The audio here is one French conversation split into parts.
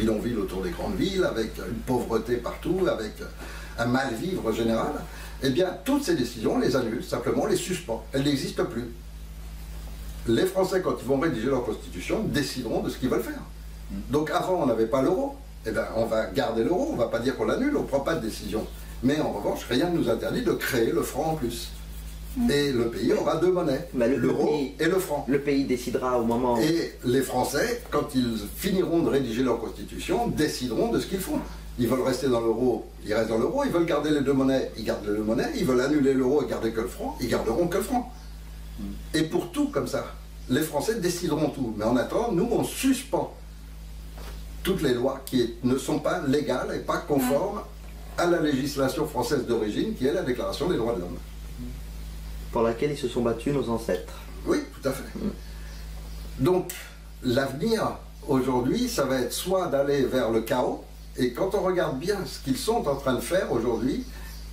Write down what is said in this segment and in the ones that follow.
bidonvilles autour des grandes villes, avec une pauvreté partout, avec un mal-vivre général, eh bien, toutes ces décisions, on les annule, simplement, on les suspend. Elles n'existent plus. Les Français, quand ils vont rédiger leur constitution, décideront de ce qu'ils veulent faire. Donc avant, on n'avait pas l'euro. Eh bien, on va garder l'euro, on ne va pas dire qu'on l'annule, on ne prend pas de décision. Mais en revanche, rien ne nous interdit de créer le franc en plus. Et le pays aura deux monnaies, l'euro et le franc. Le pays décidera au moment... Et les Français, quand ils finiront de rédiger leur constitution, décideront de ce qu'ils font. Ils veulent rester dans l'euro, ils restent dans l'euro. Ils veulent garder les deux monnaies, ils gardent les deux monnaies. Ils veulent annuler l'euro et garder que le franc, ils garderont que le franc. Et pour tout comme ça, les Français décideront tout. Mais en attendant, nous, on suspend toutes les lois qui ne sont pas légales et pas conformes à la législation française d'origine, qui est la Déclaration des droits de l'homme. Pour laquelle ils se sont battus, nos ancêtres. Oui, tout à fait. Donc, l'avenir, aujourd'hui, ça va être soit d'aller vers le chaos, et quand on regarde bien ce qu'ils sont en train de faire aujourd'hui,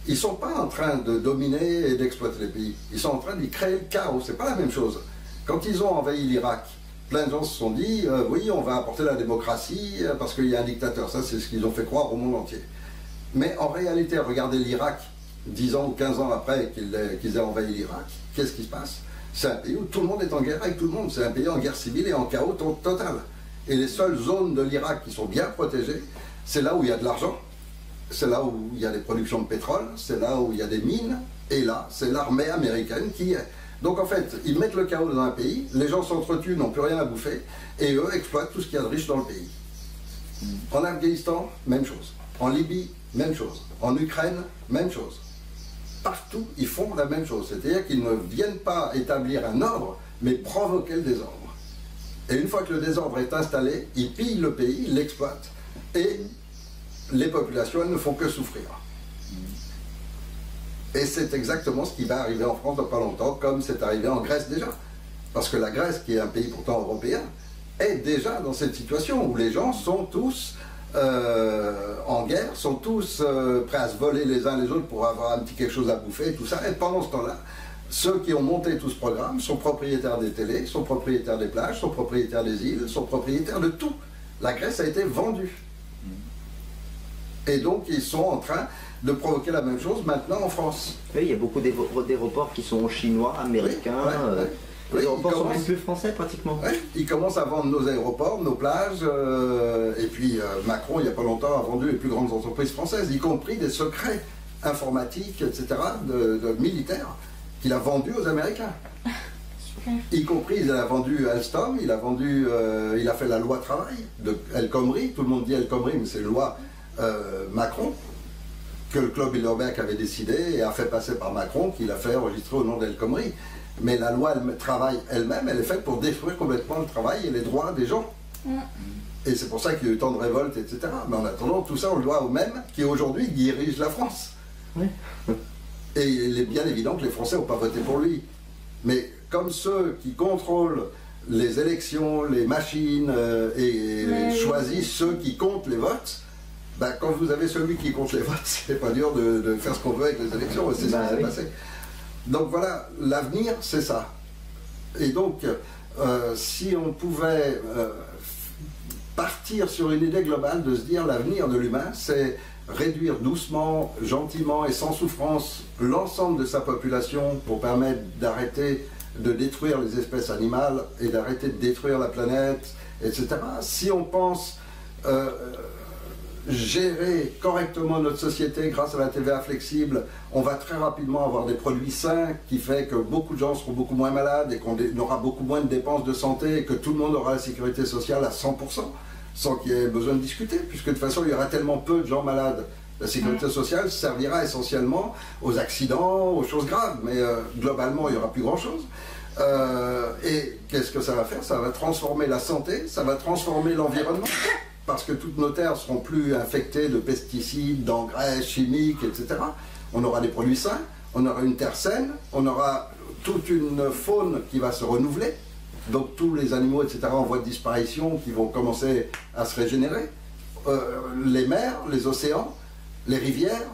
ils ne sont pas en train de dominer et d'exploiter les pays. Ils sont en train d'y créer le chaos, c'est pas la même chose. Quand ils ont envahi l'Irak, plein de gens se sont dit, oui, on va apporter la démocratie parce qu'il y a un dictateur. Ça, c'est ce qu'ils ont fait croire au monde entier. Mais en réalité, regardez l'Irak, 10 ans ou 15 ans après qu'ils aient envahi l'Irak, qu'est-ce qui se passe? C'est un pays où tout le monde est en guerre avec tout le monde. C'est un pays en guerre civile et en chaos total. Et les seules zones de l'Irak qui sont bien protégées, c'est là où il y a de l'argent, c'est là où il y a des productions de pétrole, c'est là où il y a des mines, et là, c'est l'armée américaine qui y est. Donc en fait, ils mettent le chaos dans un pays, les gens s'entretuent, n'ont plus rien à bouffer, et eux exploitent tout ce qu'il y a de riche dans le pays. En Afghanistan, même chose. En Libye, même chose. En Ukraine, même chose. Partout, ils font la même chose. C'est-à-dire qu'ils ne viennent pas établir un ordre, mais provoquer le désordre. Et une fois que le désordre est installé, ils pillent le pays, ils l'exploitent. Et les populations, elles ne font que souffrir. Et c'est exactement ce qui va arriver en France dans pas longtemps, comme c'est arrivé en Grèce déjà. Parce que la Grèce, qui est un pays pourtant européen, est déjà dans cette situation où les gens sont tous en guerre, sont tous prêts à se voler les uns les autres pour avoir un petit quelque chose à bouffer et tout ça. Et pendant ce temps-là, ceux qui ont monté tout ce programme sont propriétaires des télés, sont propriétaires des plages, sont propriétaires des îles, sont propriétaires de tout. La Grèce a été vendue. Et donc ils sont en train de provoquer la même chose maintenant en France. Oui, il y a beaucoup d'aéroports qui sont chinois, américains. Oui, les aéroports sont même plus français pratiquement. Oui, ils commencent à vendre nos aéroports, nos plages, et puis Macron, il n'y a pas longtemps, a vendu les plus grandes entreprises françaises, y compris des secrets informatiques, etc., de militaires, qu'il a vendus aux Américains. Y compris, il a vendu Alstom, il a fait la loi travail de El Khomri, tout le monde dit El Khomri, mais c'est une loi Macron, que le club Bilderberg avait décidé et a fait passer par Macron, qu'il a fait enregistrer au nom d'El Khomri. Mais la loi travail elle-même, elle est faite pour détruire complètement le travail et les droits des gens. Et c'est pour ça qu'il y a eu tant de révoltes, etc. Mais en attendant, tout ça, on le doit aux mêmes qui aujourd'hui dirigent la France. Oui. Et il est bien évident que les Français n'ont pas voté pour lui. Mais comme ceux qui contrôlent les élections, les machines, et choisissent ceux qui comptent les votes, ben, quand vous avez celui qui compte les votes, c'est pas dur de faire ce qu'on veut avec les élections, c'est ce qui s'est passé. Donc voilà, l'avenir, c'est ça. Et donc, si on pouvait partir sur une idée globale de se dire l'avenir de l'humain, c'est réduire doucement, gentiment et sans souffrance l'ensemble de sa population pour permettre d'arrêter de détruire les espèces animales et d'arrêter de détruire la planète, etc. Si on pense gérer correctement notre société grâce à la TVA flexible, on va très rapidement avoir des produits sains qui fait que beaucoup de gens seront beaucoup moins malades et qu'on aura beaucoup moins de dépenses de santé et que tout le monde aura la sécurité sociale à 100%, sans qu'il y ait besoin de discuter, puisque de toute façon il y aura tellement peu de gens malades. La sécurité sociale servira essentiellement aux accidents, aux choses graves, mais globalement il n'y aura plus grand-chose. Et qu'est-ce que ça va faire? Ça va transformer la santé, ça va transformer l'environnement, parce que toutes nos terres seront plus infectées de pesticides, d'engrais chimiques, etc. On aura des produits sains, on aura une terre saine, on aura toute une faune qui va se renouveler, donc tous les animaux, etc., en voie de disparition qui vont commencer à se régénérer, les mers, les océans, les rivières,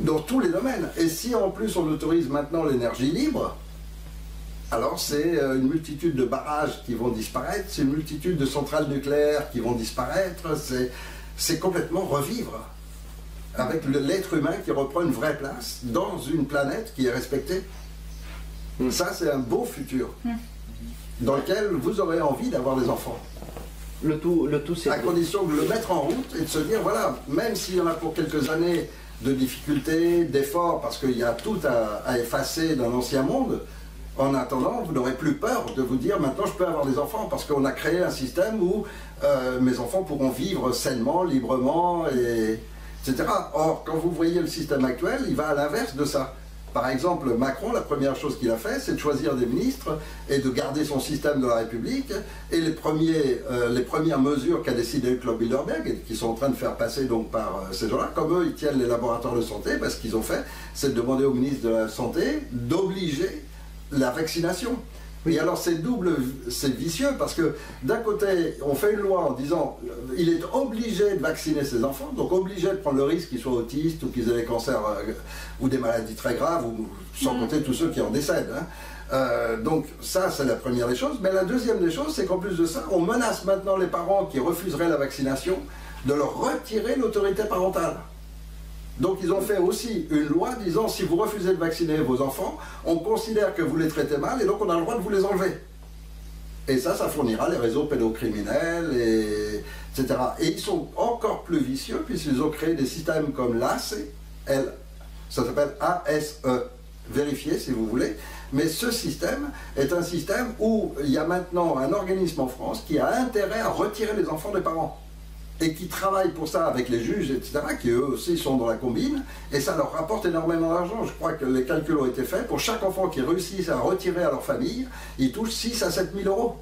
dans tous les domaines. Et si en plus on autorise maintenant l'énergie libre, Alors c'est une multitude de barrages qui vont disparaître, c'est une multitude de centrales nucléaires qui vont disparaître, c'est complètement revivre avec l'être humain qui reprend une vraie place dans une planète qui est respectée. Ça c'est un beau futur dans lequel vous aurez envie d'avoir des enfants. Le tout c'est... À condition de le mettre en route et de se dire, voilà, même s'il y en a pour quelques années de difficultés, d'efforts, parce qu'il y a tout à effacer dans l'ancien monde, en attendant, vous n'aurez plus peur de vous dire, maintenant je peux avoir des enfants, parce qu'on a créé un système où mes enfants pourront vivre sainement, librement, etc. Or, quand vous voyez le système actuel, il va à l'inverse de ça. Par exemple, Macron, la première chose qu'il a fait, c'est de choisir des ministres et de garder son système de la République. Et les premières mesures qu'a décidé le Club Bilderberg, et qui sont en train de faire passer donc par ces gens-là, comme eux, ils tiennent les laboratoires de santé, ce qu'ils ont fait, c'est de demander au ministre de la Santé d'obliger la vaccination. Et alors c'est vicieux parce que d'un côté on fait une loi en disant il est obligé de vacciner ses enfants, donc obligé de prendre le risque qu'ils soient autistes ou qu'ils aient des cancers ou des maladies très graves, ou sans compter tous ceux qui en décèdent. Donc ça c'est la première des choses, mais la deuxième des choses c'est qu'en plus de ça on menace maintenant les parents qui refuseraient la vaccination de leur retirer l'autorité parentale. Donc ils ont fait aussi une loi disant si vous refusez de vacciner vos enfants, on considère que vous les traitez mal et donc on a le droit de vous les enlever. Et ça fournira les réseaux pédocriminels, etc. Et ils sont encore plus vicieux puisqu'ils ont créé des systèmes comme l'ACE, ça s'appelle ASE, vérifiez si vous voulez, mais ce système est un système où il y a maintenant un organisme en France qui a intérêt à retirer les enfants des parents. Et qui travaillent pour ça avec les juges, etc., qui eux aussi sont dans la combine, et ça leur rapporte énormément d'argent. Je crois que les calculs ont été faits. Pour chaque enfant qui réussit à retirer à leur famille, ils touchent 6 à 7 000 euros.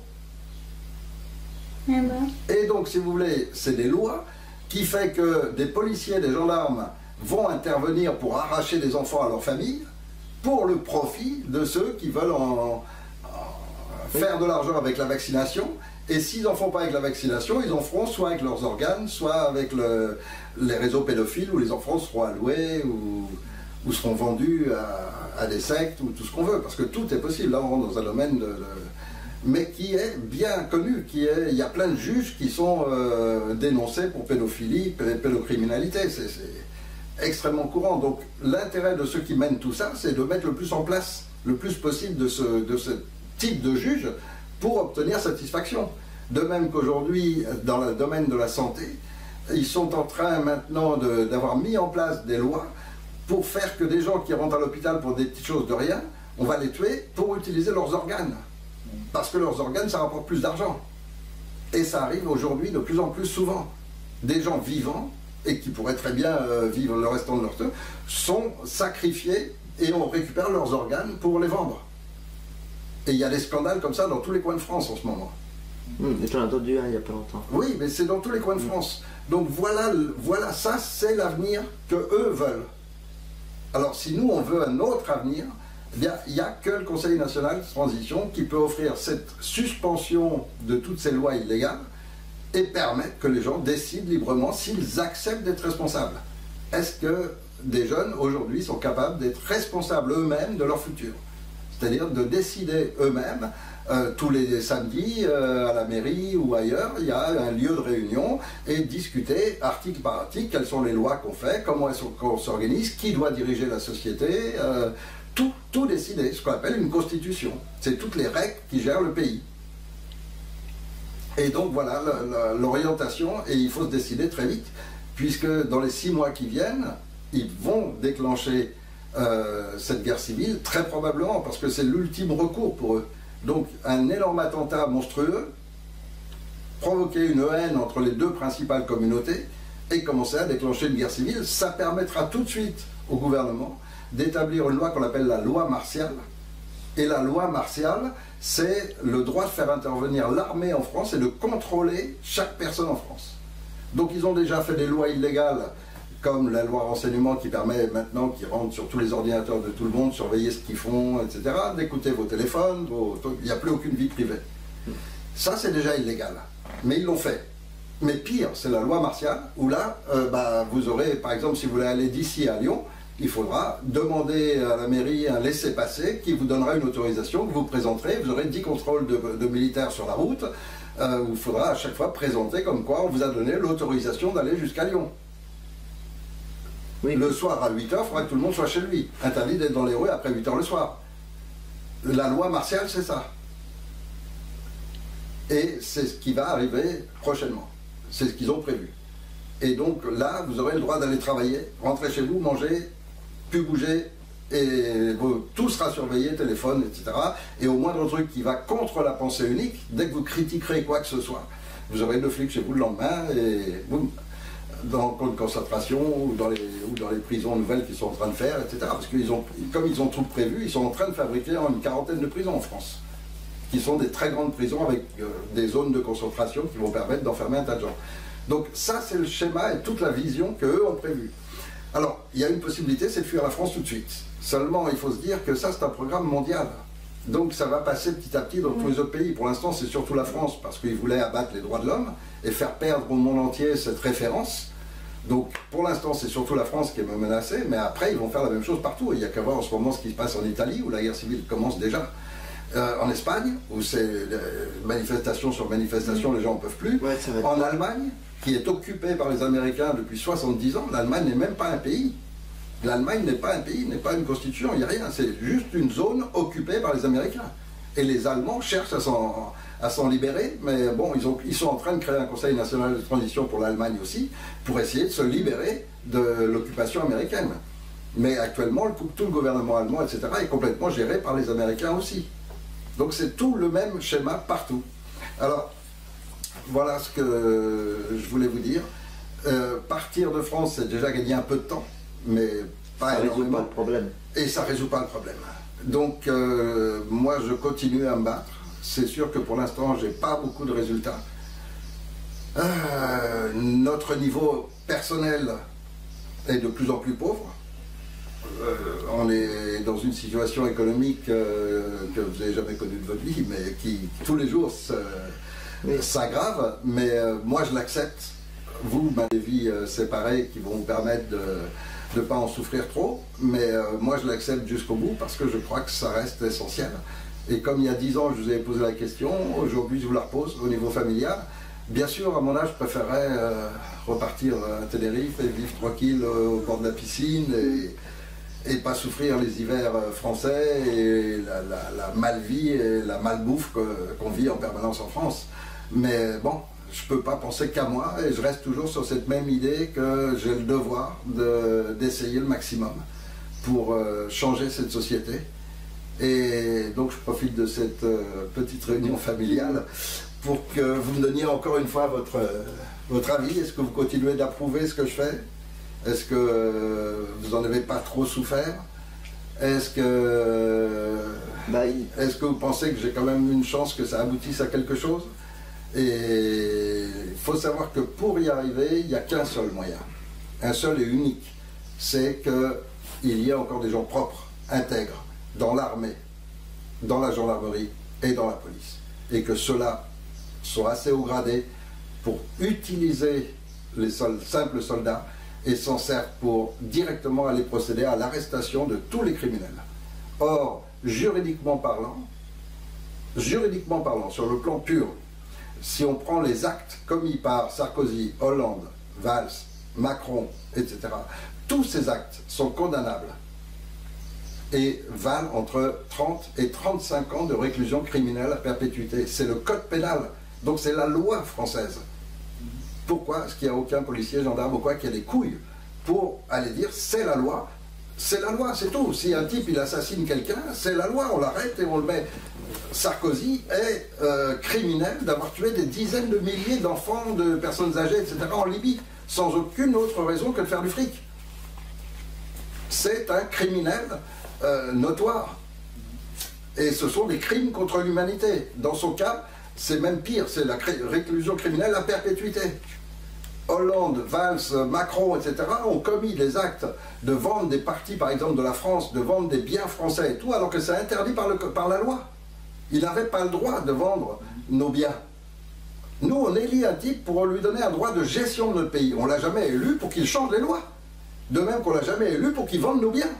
Et donc, si vous voulez, c'est des lois qui font que des policiers, des gendarmes vont intervenir pour arracher des enfants à leur famille, pour le profit de ceux qui veulent faire de l'argent avec la vaccination. Et s'ils n'en font pas avec la vaccination, ils en feront soit avec leurs organes, soit avec les réseaux pédophiles où les enfants seront alloués ou seront vendus à des sectes ou tout ce qu'on veut. Parce que tout est possible. Là, on rentre dans un domaine mais qui est bien connu. Il y a plein de juges qui sont dénoncés pour pédophilie, pédocriminalité. C'est extrêmement courant. Donc l'intérêt de ceux qui mènent tout ça, c'est de mettre le plus en place, le plus possible de ce type de juge, pour obtenir satisfaction. De même qu'aujourd'hui, dans le domaine de la santé, ils sont en train maintenant d'avoir mis en place des lois pour faire que des gens qui rentrent à l'hôpital pour des petites choses de rien, on va les tuer pour utiliser leurs organes. Parce que leurs organes, ça rapporte plus d'argent. Et ça arrive aujourd'hui de plus en plus souvent. Des gens vivants, et qui pourraient très bien vivre le restant de leur temps, sont sacrifiés et on récupère leurs organes pour les vendre. Et il y a des scandales comme ça dans tous les coins de France en ce moment. J'en ai entendu un il n'y a pas longtemps. Oui, mais c'est dans tous les coins de France. Donc voilà, ça c'est l'avenir que eux veulent. Alors si nous on veut un autre avenir, eh bien il n'y a que le Conseil national de transition qui peut offrir cette suspension de toutes ces lois illégales et permettre que les gens décident librement s'ils acceptent d'être responsables. Est-ce que des jeunes aujourd'hui sont capables d'être responsables eux-mêmes de leur futur ? C'est-à-dire de décider eux-mêmes, tous les samedis, à la mairie ou ailleurs, il y a un lieu de réunion et discuter article par article, quelles sont les lois qu'on fait, comment on s'organise, qui doit diriger la société, tout décider, ce qu'on appelle une constitution. C'est toutes les règles qui gèrent le pays. Et donc voilà l'orientation, et il faut se décider très vite, puisque dans les 6 mois qui viennent, ils vont déclencher cette guerre civile, très probablement, parce que c'est l'ultime recours pour eux. Donc un énorme attentat monstrueux, provoquer une haine entre les deux principales communautés et commencer à déclencher une guerre civile, ça permettra tout de suite au gouvernement d'établir une loi qu'on appelle la loi martiale. Et la loi martiale, c'est le droit de faire intervenir l'armée en France et de contrôler chaque personne en France. Donc ils ont déjà fait des lois illégales, comme la loi renseignement qui permet maintenant, qui rentre sur tous les ordinateurs de tout le monde, surveiller ce qu'ils font, etc., d'écouter vos téléphones, il n'y a plus aucune vie privée. Ça, c'est déjà illégal. Mais ils l'ont fait. Mais pire, c'est la loi martiale, où là, vous aurez, par exemple, si vous voulez aller d'ici à Lyon, il faudra demander à la mairie un laissez-passer qui vous donnera une autorisation que vous présenterez. Vous aurez 10 contrôles de militaires sur la route. Où il faudra à chaque fois présenter comme quoi on vous a donné l'autorisation d'aller jusqu'à Lyon. Oui. Le soir à 8 h, il faudra que tout le monde soit chez lui. Interdit d'être dans les rues après 8 h le soir. La loi martiale, c'est ça. Et c'est ce qui va arriver prochainement. C'est ce qu'ils ont prévu. Et donc là, vous aurez le droit d'aller travailler, rentrer chez vous, manger, plus bouger, et tout sera surveillé, téléphone, etc. Et au moindre truc qui va contre la pensée unique, dès que vous critiquerez quoi que ce soit, vous aurez 2 flics chez vous le lendemain, et boum, dans le camp de concentration ou dans les prisons nouvelles qu'ils sont en train de faire, etc. Parce que comme ils ont tout prévu, ils sont en train de fabriquer une 40aine de prisons en France, qui sont des très grandes prisons avec des zones de concentration qui vont permettre d'enfermer un tas de gens. Donc ça, c'est le schéma et toute la vision qu'eux ont prévue. Alors, il y a une possibilité, c'est de fuir la France tout de suite. Seulement, il faut se dire que ça, c'est un programme mondial. Donc ça va passer petit à petit dans tous les autres pays. Pour l'instant, c'est surtout la France, parce qu'ils voulaient abattre les droits de l'homme et faire perdre au monde entier cette référence. Donc pour l'instant, c'est surtout la France qui est menacée, mais après, ils vont faire la même chose partout. Il n'y a qu'à voir en ce moment ce qui se passe en Italie, où la guerre civile commence déjà. En Espagne, où c'est manifestation sur manifestation, les gens n'en peuvent plus. Ouais, en Allemagne, qui est occupée par les Américains depuis 70 ans, l'Allemagne n'est même pas un pays. L'Allemagne n'est pas un pays, n'est pas une constitution, il n'y a rien. C'est juste une zone occupée par les Américains. Et les Allemands cherchent à s'en libérer, mais bon, ils sont en train de créer un Conseil national de transition pour l'Allemagne aussi, pour essayer de se libérer de l'occupation américaine. Mais actuellement, tout le gouvernement allemand, etc., est complètement géré par les Américains aussi. Donc c'est tout le même schéma partout. Alors, voilà ce que je voulais vous dire. Partir de France, c'est déjà gagner un peu de temps, mais pas énormément. Ça résout pas le problème. Et ça résout pas le problème. Donc, moi, je continue à me battre. C'est sûr que pour l'instant, j'ai pas beaucoup de résultats. Notre niveau personnel est de plus en plus pauvre. On est dans une situation économique que vous n'avez jamais connue de votre vie, mais qui tous les jours s'aggrave. Mais moi, je l'accepte. Vous m'avez des vies séparées qui vont vous permettre de ne pas en souffrir trop, mais moi, je l'accepte jusqu'au bout parce que je crois que ça reste essentiel. Et comme il y a 10 ans, je vous avais posé la question, aujourd'hui, je vous la repose au niveau familial. Bien sûr, à mon âge, je préférerais repartir à Tenerife et vivre tranquille au bord de la piscine et pas souffrir les hivers français et la malvie et la malbouffe qu'on vit en permanence en France. Mais bon, je ne peux pas penser qu'à moi et je reste toujours sur cette même idée que j'ai le devoir d'essayer le maximum pour changer cette société. Et donc je profite de cette petite réunion familiale pour que vous me donniez encore une fois votre avis. Est-ce que vous continuez d'approuver ce que je fais? Est-ce que vous n'en avez pas trop souffert? Est-ce que vous pensez que j'ai quand même une chance que ça aboutisse à quelque chose? Et il faut savoir que pour y arriver, il n'y a qu'un seul moyen, un seul et unique, c'est qu'il y ait encore des gens propres, intègres, dans l'armée, dans la gendarmerie et dans la police. Et que ceux-là sont assez haut gradés pour utiliser les simples soldats et s'en servent pour directement aller procéder à l'arrestation de tous les criminels. Or, juridiquement parlant, sur le plan pur, si on prend les actes commis par Sarkozy, Hollande, Valls, Macron, etc., tous ces actes sont condamnables et valent entre 30 et 35 ans de réclusion criminelle à perpétuité. C'est le code pénal, donc c'est la loi française. Pourquoi est-ce qu'il n'y a aucun policier, gendarme ou quoi qui a les couilles pour aller dire c'est la loi? C'est la loi, c'est tout. Si un type il assassine quelqu'un, c'est la loi, on l'arrête et on le met. Sarkozy est criminel d'avoir tué des dizaines de milliers d'enfants, de personnes âgées, etc. en Libye, sans aucune autre raison que de faire du fric. C'est un criminel notoire. Et ce sont des crimes contre l'humanité. Dans son cas, c'est même pire, c'est la réclusion criminelle à perpétuité. Hollande, Valls, Macron, etc. ont commis des actes de vendre des parties, par exemple, de la France, de vendre des biens français et tout, alors que c'est interdit par la loi. Il n'avait pas le droit de vendre nos biens. Nous, on élit un type pour lui donner un droit de gestion de notre pays. On ne l'a jamais élu pour qu'il change les lois. De même qu'on ne l'a jamais élu pour qu'il vende nos biens.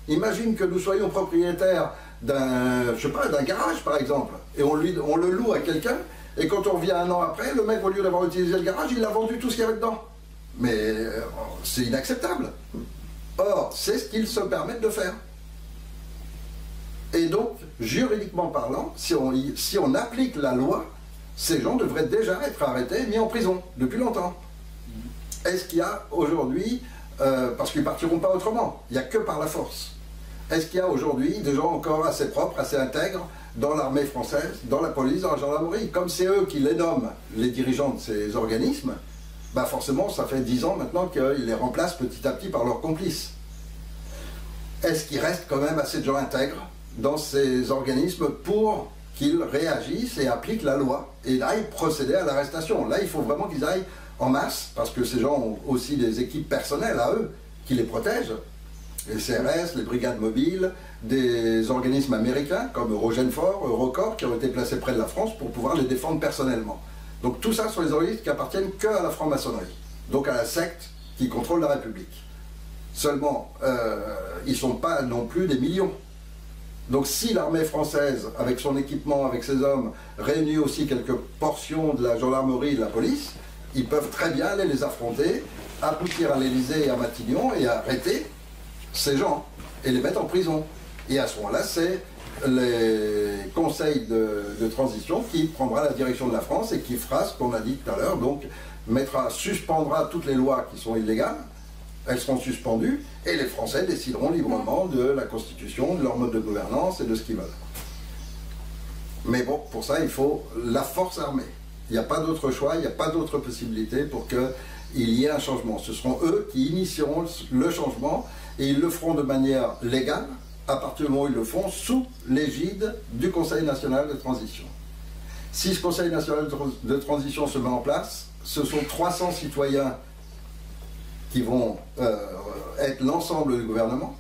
Imagine que nous soyons propriétaires d'un, je sais pas, d'un garage par exemple, et on le loue à quelqu'un, et quand on revient un an après, le mec, au lieu d'avoir utilisé le garage, il a vendu tout ce qu'il y avait dedans. Mais c'est inacceptable. Or, c'est ce qu'ils se permettent de faire. Et donc, juridiquement parlant, si on applique la loi, ces gens devraient déjà être arrêtés et mis en prison depuis longtemps. Est-ce qu'il y a aujourd'hui, parce qu'ils ne partiront pas autrement, il n'y a que par la force. Est-ce qu'il y a aujourd'hui des gens encore assez propres, assez intègres dans l'armée française, dans la police, dans la gendarmerie? Comme c'est eux qui les nomment, les dirigeants de ces organismes, bah forcément, ça fait 10 ans maintenant qu'ils les remplacent petit à petit par leurs complices. Est-ce qu'il reste quand même assez de gens intègres dans ces organismes pour qu'ils réagissent et appliquent la loi et aillent procéder à l'arrestation? Là, il faut vraiment qu'ils aillent en masse, parce que ces gens ont aussi des équipes personnelles à eux qui les protègent. Les CRS, les brigades mobiles, des organismes américains comme Eurogenfor, Eurocorps, qui ont été placés près de la France pour pouvoir les défendre personnellement. Donc tout ça sont les organismes qui appartiennent que à la franc-maçonnerie, donc à la secte qui contrôle la République. Seulement, ils ne sont pas non plus des millions. Donc si l'armée française, avec son équipement, avec ses hommes, réunit aussi quelques portions de la gendarmerie et de la police, ils peuvent très bien aller les affronter, aboutir à l'Élysée et à Matignon et arrêter ces gens et les mettre en prison. Et à ce moment-là, c'est les conseils de transition qui prendra la direction de la France et qui fera ce qu'on a dit tout à l'heure, donc suspendra toutes les lois qui sont illégales, elles seront suspendues, et les Français décideront librement de la Constitution, de leur mode de gouvernance et de ce qu'ils veulent. Mais bon, pour ça, il faut la force armée. Il n'y a pas d'autre choix, il n'y a pas d'autre possibilité pour qu'il y ait un changement. Ce seront eux qui initieront le changement, et ils le feront de manière légale, à partir du moment où ils le font sous l'égide du Conseil national de transition. Si ce Conseil national de transition se met en place, ce sont 300 citoyens qui vont être l'ensemble du gouvernement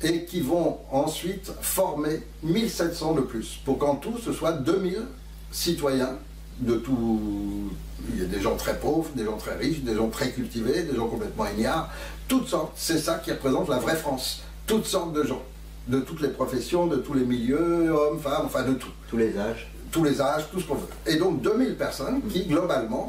et qui vont ensuite former 1700 de plus, pour qu'en tout ce soit 2000 citoyens de tout. Il y a des gens très pauvres, des gens très riches, des gens très cultivés, des gens complètement ignares, toutes sortes. C'est ça qui représente la vraie France, toutes sortes de gens, de toutes les professions, de tous les milieux, hommes, femmes, enfin de tout. Tous les âges. Tous les âges, tout ce qu'on veut. Et donc 2000 personnes qui globalement,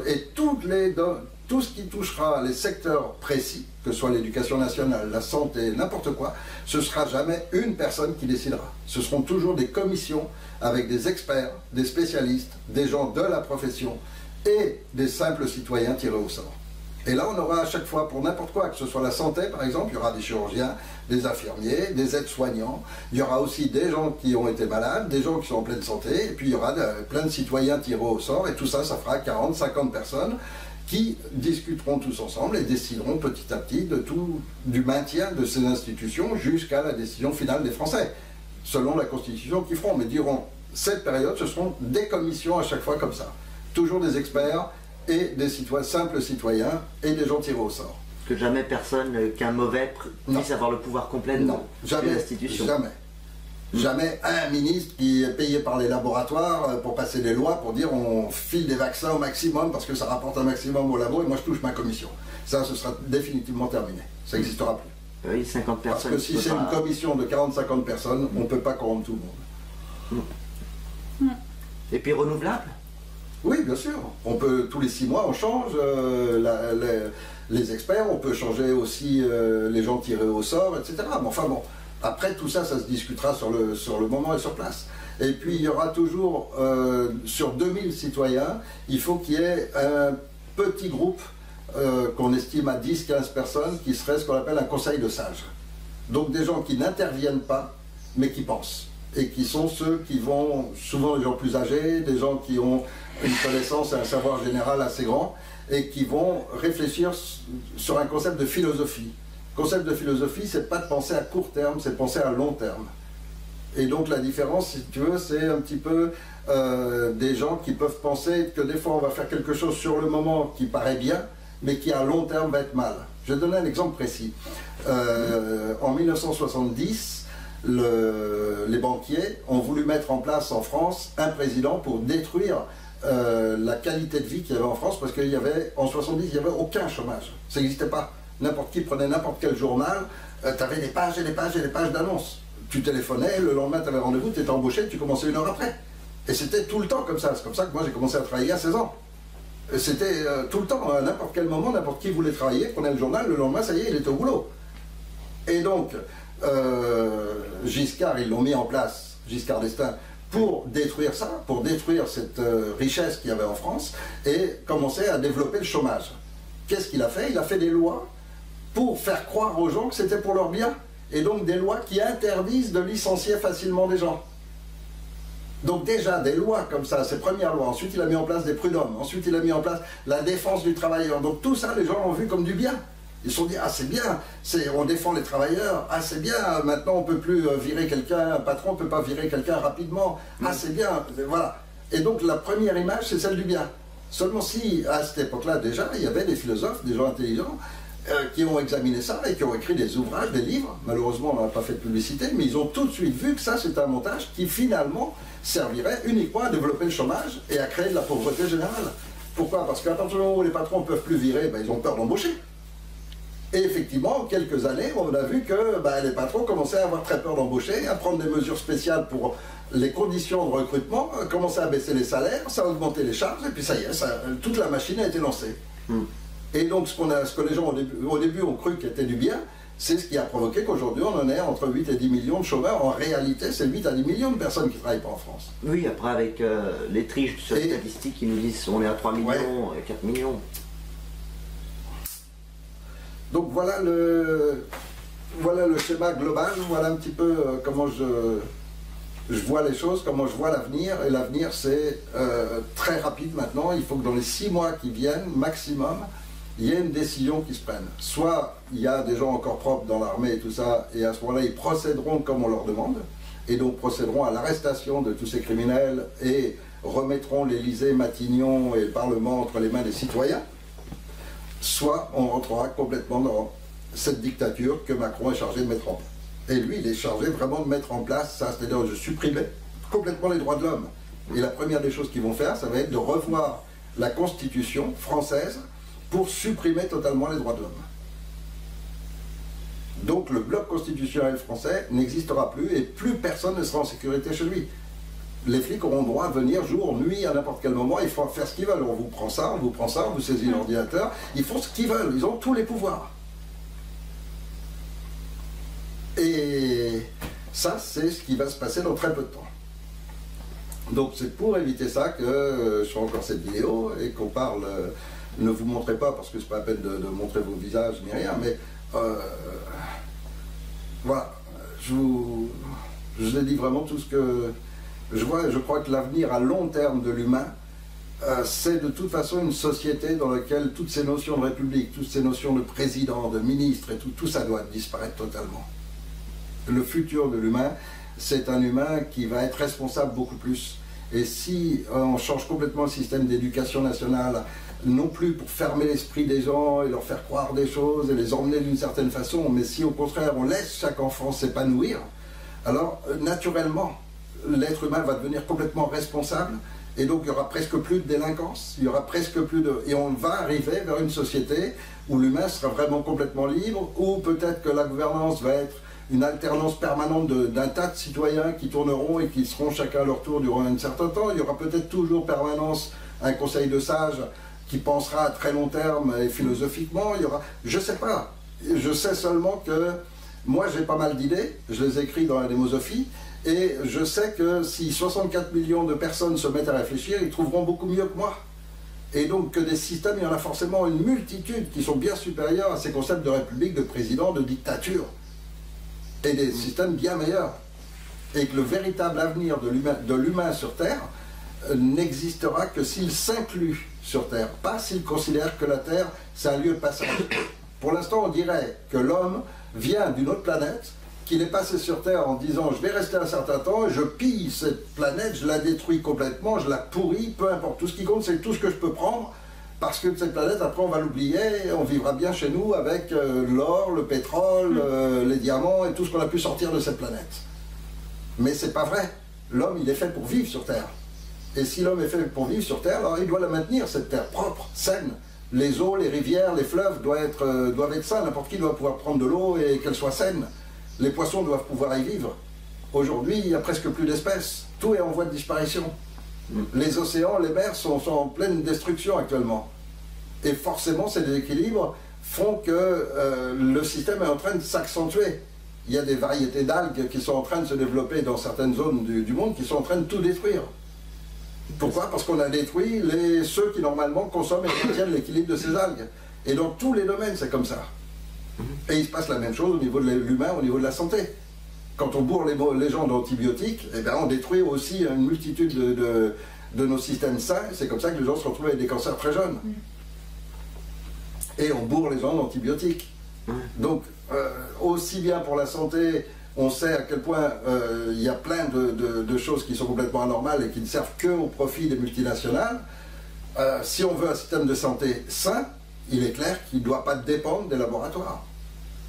et tout ce qui touchera les secteurs précis, que ce soit l'éducation nationale, la santé, n'importe quoi, ce ne sera jamais une personne qui décidera. Ce seront toujours des commissions avec des experts, des spécialistes, des gens de la profession et des simples citoyens tirés au sort. Et là, on aura à chaque fois, pour n'importe quoi, que ce soit la santé par exemple, il y aura des chirurgiens, des infirmiers, des aides-soignants, il y aura aussi des gens qui ont été malades, des gens qui sont en pleine santé, et puis il y aura plein de citoyens tirés au sort, et tout ça, ça fera 40, 50 personnes qui discuteront tous ensemble et décideront petit à petit du maintien de ces institutions jusqu'à la décision finale des Français, selon la Constitution qu'ils feront. Mais durant cette période, ce seront des commissions à chaque fois comme ça. Toujours des experts et des simples citoyens et des gens tirés au sort. Que jamais personne, qu'un mauvais puisse avoir le pouvoir complet de l'institution. Jamais. Jamais un ministre qui est payé par les laboratoires pour passer des lois pour dire on file des vaccins au maximum parce que ça rapporte un maximum au labo et moi je touche ma commission. Ça, ce sera définitivement terminé. Ça n'existera plus. Oui, 50 personnes. Parce que si c'est une commission de 40-50 personnes, on ne peut pas corrompre tout le monde. Et puis renouvelable? Oui, bien sûr. On peut, tous les 6 mois, on change les experts, on peut changer aussi les gens tirés au sort, etc. Mais enfin bon. Après, tout ça, ça se discutera sur le moment et sur place. Et puis, il y aura toujours, sur 2000 citoyens, il faut qu'il y ait un petit groupe qu'on estime à 10-15 personnes, qui serait ce qu'on appelle un conseil de sages. Donc, des gens qui n'interviennent pas, mais qui pensent. Et qui sont ceux qui vont, souvent les gens plus âgés, des gens qui ont une connaissance et un savoir général assez grand, et qui vont réfléchir sur un concept de philosophie. Le concept de philosophie, c'est pas de penser à court terme, c'est de penser à long terme. Et donc la différence, si tu veux, c'est un petit peu des gens qui peuvent penser que des fois on va faire quelque chose sur le moment qui paraît bien, mais qui à long terme va être mal. Je vais donner un exemple précis. En 1970, les banquiers ont voulu mettre en place en France un président pour détruire la qualité de vie qu'il y avait en France, parce qu'il y avait, en 70, il n'y avait aucun chômage. Ça n'existait pas. N'importe qui prenait n'importe quel journal, tu avais des pages et des pages et des pages d'annonces. Tu téléphonais, le lendemain tu avais rendez-vous, tu étais embauché, tu commençais 1 heure après. Et c'était tout le temps comme ça. C'est comme ça que moi j'ai commencé à travailler à 16 ans. C'était tout le temps, à n'importe quel moment, n'importe qui voulait travailler, prenait le journal, le lendemain, ça y est, il était au boulot. Et donc, Giscard, ils l'ont mis en place, Giscard d'Estaing, pour détruire ça, pour détruire cette richesse qu'il y avait en France, et commencer à développer le chômage. Qu'est-ce qu'il a fait? Il a fait des lois pour faire croire aux gens que c'était pour leur bien, et donc des lois qui interdisent de licencier facilement des gens. Donc déjà, des lois comme ça, ces premières lois, ensuite il a mis en place des prud'hommes, ensuite il a mis en place la défense du travailleur. Donc tout ça, les gens l'ont vu comme du bien. Ils se sont dit, ah c'est bien, on défend les travailleurs, ah c'est bien, maintenant on ne peut plus virer quelqu'un, un patron ne peut pas virer quelqu'un rapidement, ah c'est bien, voilà. Et donc la première image, c'est celle du bien. Seulement si, à cette époque-là déjà, il y avait des philosophes, des gens intelligents, qui ont examiné ça et qui ont écrit des ouvrages, des livres. Malheureusement, on n'a pas fait de publicité, mais ils ont tout de suite vu que ça, c'est un montage qui finalement servirait uniquement à développer le chômage et à créer de la pauvreté générale. Pourquoi? Parce qu'à partir du moment où les patrons ne peuvent plus virer, ben, ils ont peur d'embaucher. Et effectivement, en quelques années, on a vu que les patrons commençaient à avoir très peur d'embaucher, à prendre des mesures spéciales pour les conditions de recrutement, commençaient à baisser les salaires, ça a augmenté les charges, et puis ça y est, toute la machine a été lancée. Et donc, ce que les gens au début ont cru qu'était du bien, c'est ce qui a provoqué qu'aujourd'hui, on en est entre 8 et 10 millions de chômeurs. En réalité, c'est 8 à 10 millions de personnes qui ne travaillent pas en France. Oui, après, avec les triches sur les statistiques qui nous disent qu'on est à 3 millions, 4 millions. Donc, voilà le schéma global, voilà un petit peu comment je vois les choses, comment je vois l'avenir. Et l'avenir, c'est très rapide maintenant. Il faut que dans les 6 mois qui viennent, maximum, il y ait une décision qui se prenne. Soit il y a des gens encore propres dans l'armée et tout ça, et à ce moment-là, ils procéderont comme on leur demande, et donc procéderont à l'arrestation de tous ces criminels et remettront l'Élysée, Matignon et le Parlement entre les mains des citoyens. Soit on rentrera complètement dans cette dictature que Macron est chargé de mettre en place. Et lui, il est chargé vraiment de mettre en place ça, c'est-à-dire de supprimer complètement les droits de l'homme. Et la première des choses qu'ils vont faire, ça va être de revoir la Constitution française pour supprimer totalement les droits de l'homme. Donc le bloc constitutionnel français n'existera plus et plus personne ne sera en sécurité chez lui. Les flics auront droit à venir jour, nuit, à n'importe quel moment, ils font faire ce qu'ils veulent. On vous prend ça, on vous saisit l'ordinateur, ils font ce qu'ils veulent, ils ont tous les pouvoirs. Et ça, c'est ce qui va se passer dans très peu de temps. Donc c'est pour éviter ça que je fais encore cette vidéo et qu'on parle... ne vous montrez pas parce que c'est pas la peine de montrer vos visages ni rien, mais voilà, je vous ai dit vraiment tout ce que je vois. Je crois que l'avenir à long terme de l'humain, c'est de toute façon une société dans laquelle toutes ces notions de république, toutes ces notions de président, de ministre et tout ça doit disparaître totalement. Le futur de l'humain, c'est un humain qui va être responsable beaucoup plus. Et si on change complètement le système d'éducation nationale, non plus pour fermer l'esprit des gens et leur faire croire des choses et les emmener d'une certaine façon, mais si au contraire on laisse chaque enfant s'épanouir, alors naturellement l'être humain va devenir complètement responsable et donc il y aura presque plus de délinquance, il y aura presque plus de... Et on va arriver vers une société où l'humain sera vraiment complètement libre, où peut-être que la gouvernance va être une alternance permanente d'un tas de citoyens qui tourneront et qui seront chacun à leur tour durant un certain temps. Il y aura peut-être toujours permanence un conseil de sages qui pensera à très long terme et philosophiquement. Il y aura, je ne sais pas. Je sais seulement que moi j'ai pas mal d'idées, je les écris dans la démosophie, et je sais que si 64 millions de personnes se mettent à réfléchir, ils trouveront beaucoup mieux que moi. Et donc que des systèmes, il y en a forcément une multitude qui sont bien supérieurs à ces concepts de république, de président, de dictature. Et des systèmes bien meilleurs. Et que le véritable avenir de l'humain sur Terre n'existera que s'il s'inclut sur Terre, pas s'il considère que la Terre, c'est un lieu de passage. Pour l'instant, on dirait que l'homme vient d'une autre planète, qu'il est passé sur Terre en disant « je vais rester un certain temps, je pille cette planète, je la détruis complètement, je la pourris, peu importe. Tout ce qui compte, c'est tout ce que je peux prendre, parce que cette planète, après, on va l'oublier, on vivra bien chez nous avec l'or, le pétrole, les diamants et tout ce qu'on a pu sortir de cette planète. » Mais c'est pas vrai. L'homme, il est fait pour vivre sur Terre. Et si l'homme est fait pour vivre sur Terre, alors il doit la maintenir, cette Terre propre, saine, Les eaux, les rivières, les fleuves doivent être sains. N'importe qui doit pouvoir prendre de l'eau et qu'elle soit saine. Les poissons doivent pouvoir y vivre. Aujourd'hui, il n'y a presque plus d'espèces. Tout est en voie de disparition. Les océans, les mers sont en pleine destruction actuellement. Et forcément, ces déséquilibres font que le système est en train de s'accentuer. Il y a des variétés d'algues qui sont en train de se développer dans certaines zones du monde qui sont en train de tout détruire. Pourquoi? Parce qu'on a détruit ceux qui normalement consomment et maintiennent l'équilibre de ces algues. Et dans tous les domaines, c'est comme ça. Et il se passe la même chose au niveau de l'humain, au niveau de la santé. Quand on bourre les gens d'antibiotiques, eh bien on détruit aussi une multitude de nos systèmes sains. C'est comme ça que les gens se retrouvent avec des cancers très jeunes. Et on bourre les gens d'antibiotiques. Donc, aussi bien pour la santé, on sait à quel point il y a plein de choses qui sont complètement anormales et qui ne servent que au profit des multinationales. Si on veut un système de santé sain, il est clair qu'il ne doit pas dépendre des laboratoires.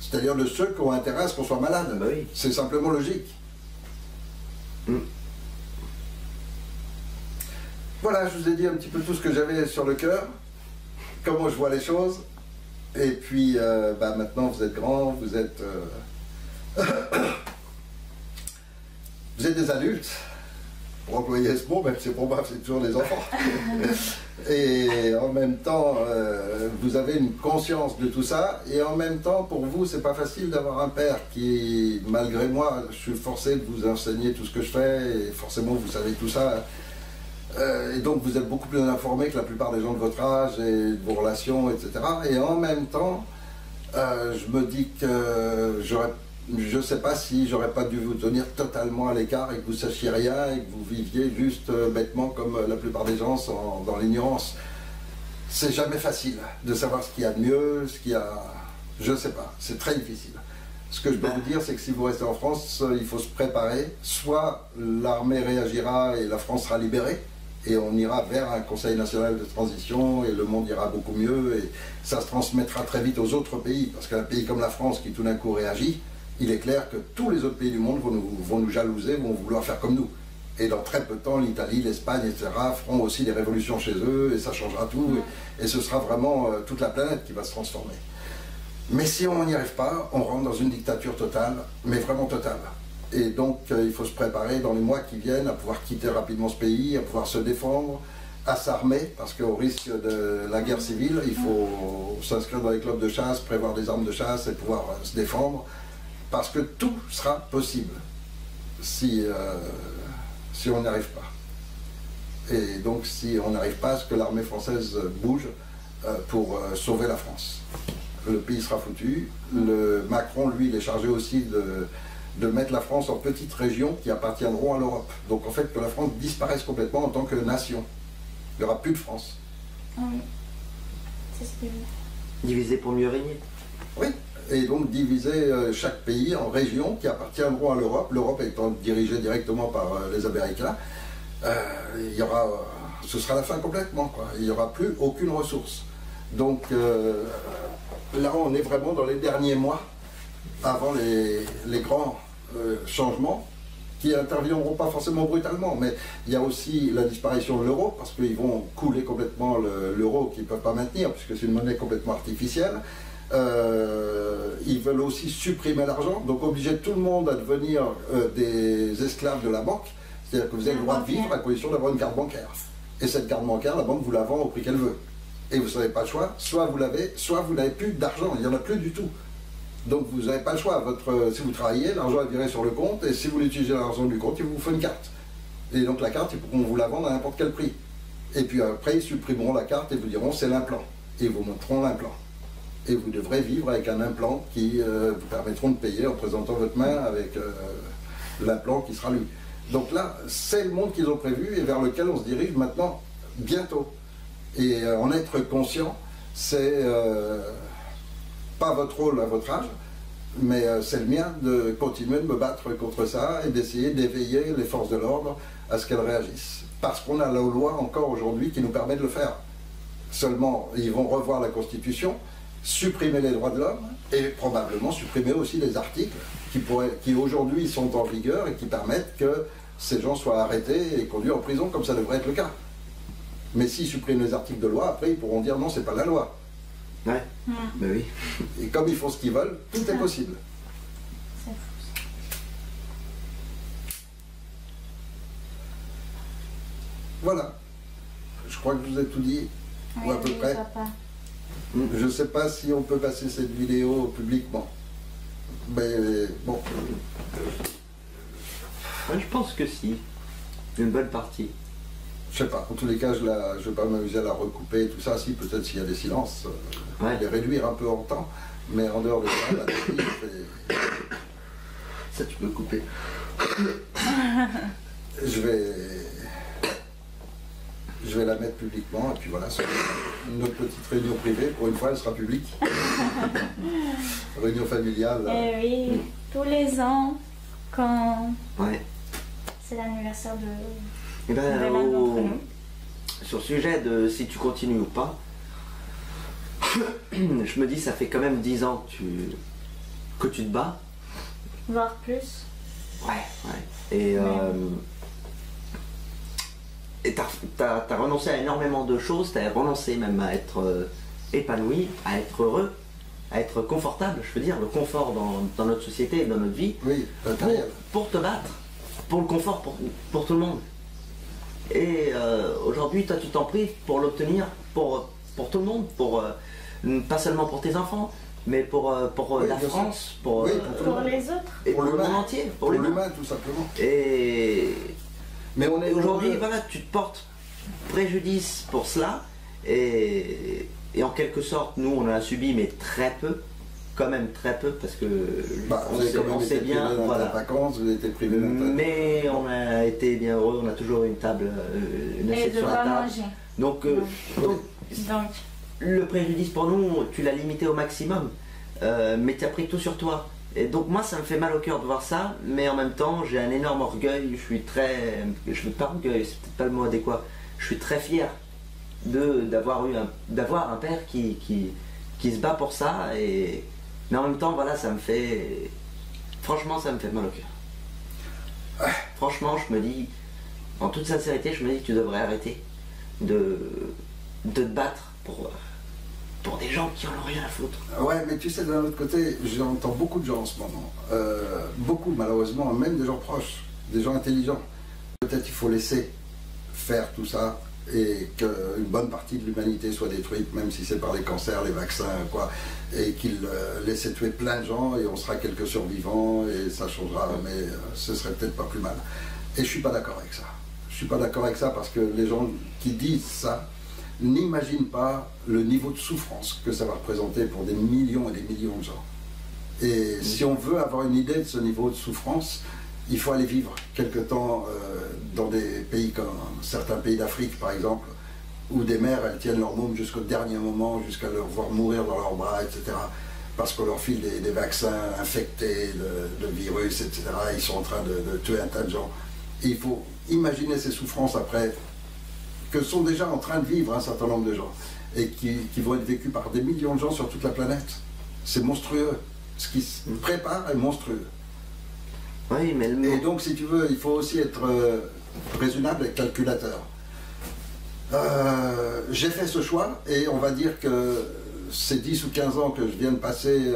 C'est-à-dire de ceux qui ont intérêt à ce qu'on soit malade. Bah oui. C'est simplement logique. Voilà, je vous ai dit un petit peu tout ce que j'avais sur le cœur, comment je vois les choses. Et puis, maintenant, vous êtes grands, vous êtes des adultes, pour employer ce mot, même si pour moi, c'est toujours des enfants. Et en même temps, vous avez une conscience de tout ça. Et en même temps, pour vous, c'est pas facile d'avoir un père qui, malgré moi, je suis forcé de vous enseigner tout ce que je fais. Et forcément, vous savez tout ça. Et donc vous êtes beaucoup plus informé que la plupart des gens de votre âge et de vos relations, etc. Et en même temps, je me dis que je ne sais pas si j'aurais pas dû vous tenir totalement à l'écart et que vous sachiez rien et que vous viviez juste bêtement comme la plupart des gens sont dans l'ignorance. C'est jamais facile de savoir ce qu'il y a de mieux, ce qu'il y a... Je ne sais pas, c'est très difficile. Ce que je peux vous dire, c'est que si vous restez en France, il faut se préparer. Soit l'armée réagira et la France sera libérée, et on ira vers un Conseil national de transition et le monde ira beaucoup mieux et ça se transmettra très vite aux autres pays parce qu'un pays comme la France qui tout d'un coup réagit, il est clair que tous les autres pays du monde vont nous jalouser, vont vouloir faire comme nous. Et dans très peu de temps, l'Italie, l'Espagne, etc. feront aussi des révolutions chez eux et ça changera tout et ce sera vraiment toute la planète qui va se transformer. Mais si on n'y arrive pas, on rentre dans une dictature totale, mais vraiment totale. Et donc, il faut se préparer dans les mois qui viennent à pouvoir quitter rapidement ce pays, à pouvoir se défendre, à s'armer, parce qu'au risque de la guerre civile, il faut s'inscrire dans les clubs de chasse, prévoir des armes de chasse et pouvoir se défendre, parce que tout sera possible si on n'y arrive pas. Et donc, si on n'arrive pas à ce que l'armée française bouge pour sauver la France. Le pays sera foutu. Macron, lui, il est chargé aussi de mettre la France en petites régions qui appartiendront à l'Europe. Donc en fait que la France disparaisse complètement en tant que nation. Il n'y aura plus de France. Ah oui, c'est ce que je veux dire. Diviser pour mieux régner. Oui, et donc diviser chaque pays en régions qui appartiendront à l'Europe, l'Europe étant dirigée directement par les Américains, ce sera la fin complètement, quoi. Il n'y aura plus aucune ressource. Donc là on est vraiment dans les derniers mois avant les grands changements qui interviendront pas forcément brutalement, mais il y a aussi la disparition de l'euro, parce qu'ils vont couler complètement l'euro qu'ils ne peuvent pas maintenir, puisque c'est une monnaie complètement artificielle. Ils veulent aussi supprimer l'argent, donc obliger tout le monde à devenir des esclaves de la banque, c'est-à-dire que vous avez le droit de vivre à condition d'avoir une carte bancaire. Et cette carte bancaire, la banque vous la vend au prix qu'elle veut. Et vous n'avez pas le choix, soit vous l'avez, soit vous n'avez plus d'argent, il n'y en a plus du tout. Donc vous n'avez pas le choix. Si vous travaillez, l'argent est viré sur le compte, et si vous utilisez l'argent du compte, il vous faut une carte. Et donc la carte, il faut qu'on vous la vende à n'importe quel prix. Et puis après, ils supprimeront la carte et vous diront c'est l'implant. Et ils vous montreront l'implant. Et vous devrez vivre avec un implant qui vous permettront de payer en présentant votre main avec l'implant qui sera lui. Donc là, c'est le monde qu'ils ont prévu et vers lequel on se dirige maintenant bientôt. Et en être conscient, c'est pas votre rôle à votre âge, mais c'est le mien de continuer de me battre contre ça et d'essayer d'éveiller les forces de l'ordre à ce qu'elles réagissent. Parce qu'on a la loi encore aujourd'hui qui nous permet de le faire. Seulement, ils vont revoir la Constitution, supprimer les droits de l'homme et probablement supprimer aussi les articles qui aujourd'hui sont en vigueur et qui permettent que ces gens soient arrêtés et conduits en prison comme ça devrait être le cas. Mais s'ils suppriment les articles de loi, après ils pourront dire non, c'est pas la loi. Ouais, ben oui. Et comme ils font ce qu'ils veulent, tout est possible. C'est fou ça. Voilà. Je crois que je vous ai tout dit, ou à peu près. Papa. Je ne sais pas si on peut passer cette vidéo publiquement. Mais bon. Ouais, je pense que si. Une bonne partie. Je sais pas, en tous les cas, je ne vais pas m'amuser à la recouper et tout ça. Si, peut-être s'il y a des silences, les réduire un peu en temps. Mais en dehors de ça, ça, tu peux couper. Je vais la mettre publiquement, et puis voilà, c'est notre petite réunion privée. Pour une fois, elle sera publique. Réunion familiale. Eh oui, tous les ans, quand c'est l'anniversaire de l'un d'entre nous. Sur le sujet de si tu continues ou pas, je me dis, ça fait quand même 10 ans que tu te bats. Voire plus. Et t'as renoncé à énormément de choses, t'as renoncé même à être épanoui, à être heureux, à être confortable, je veux dire, le confort dans notre société et dans notre vie, pour te battre, pour le confort pour tout le monde. Et aujourd'hui, toi, tu t'en prives pour l'obtenir pour tout le monde, pas seulement pour tes enfants, mais pour la France, pour les autres, et pour le monde entier, pour l'humain tout simplement. Mais aujourd'hui, voilà, tu te portes préjudice pour cela, et en quelque sorte, nous, on en a subi, mais très peu, quand même très peu, parce que on sait bien, voilà. Vacances, vous avez été privé mais on a été bien heureux, on a toujours une table, une assiette sur la table. Donc, le préjudice pour nous, tu l'as limité au maximum, mais tu as pris tout sur toi. Et donc moi, ça me fait mal au cœur de voir ça, mais en même temps, j'ai un énorme orgueil, je veux pas orgueil, c'est peut-être pas le mot adéquat, je suis très fier d'avoir un père qui se bat pour ça, mais en même temps, voilà, franchement, ça me fait mal au cœur. Franchement, je me dis, en toute sincérité, je me dis que tu devrais arrêter de te battre pour des gens qui en ont rien à foutre. Ouais, mais tu sais, d'un autre côté, j'entends beaucoup de gens en ce moment. Beaucoup, malheureusement, même des gens proches, des gens intelligents. Peut-être il faut laisser faire tout ça et qu'une bonne partie de l'humanité soit détruite, même si c'est par les cancers, les vaccins, quoi. Et qu'il laisse tuer plein de gens et on sera quelques survivants et ça changera, mais ce serait peut-être pas plus mal. Et je suis pas d'accord avec ça. Je suis pas d'accord avec ça parce que les gens qui disent ça n'imaginent pas le niveau de souffrance que ça va représenter pour des millions et des millions de gens. Et si on veut avoir une idée de ce niveau de souffrance, il faut aller vivre quelque temps dans des pays comme certains pays d'Afrique par exemple, où des mères elles tiennent leur môme jusqu'au dernier moment, jusqu'à leur voir mourir dans leurs bras, etc. Parce qu'on leur file des vaccins infectés de virus, etc. Ils sont en train de tuer un tas de gens. Et il faut imaginer ces souffrances après, que sont déjà en train de vivre un certain nombre de gens, et qui vont être vécues par des millions de gens sur toute la planète. C'est monstrueux. Ce qui se prépare est monstrueux. Oui, mais et donc, si tu veux, il faut aussi être raisonnable et calculateur. J'ai fait ce choix, et on va dire que ces 10 ou 15 ans que je viens de passer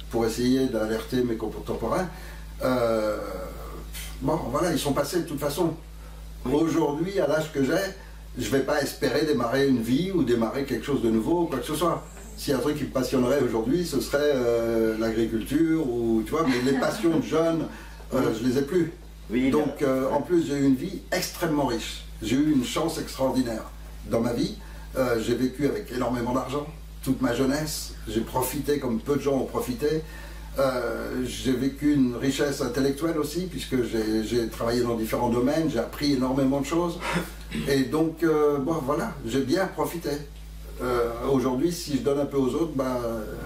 pour essayer d'alerter mes contemporains, bon, voilà, ils sont passés de toute façon. Aujourd'hui, à l'âge que j'ai, je ne vais pas espérer démarrer une vie ou démarrer quelque chose de nouveau ou quoi que ce soit. S'il y a un truc qui me passionnerait aujourd'hui, ce serait l'agriculture ou, tu vois, mais les passions de jeunes, je les ai plus. Oui, donc, en plus, j'ai eu une vie extrêmement riche. J'ai eu une chance extraordinaire dans ma vie. J'ai vécu avec énormément d'argent toute ma jeunesse. J'ai profité comme peu de gens ont profité. J'ai vécu une richesse intellectuelle aussi, puisque j'ai travaillé dans différents domaines, j'ai appris énormément de choses. Et donc, bon, voilà, j'ai bien profité. Aujourd'hui, si je donne un peu aux autres, bah,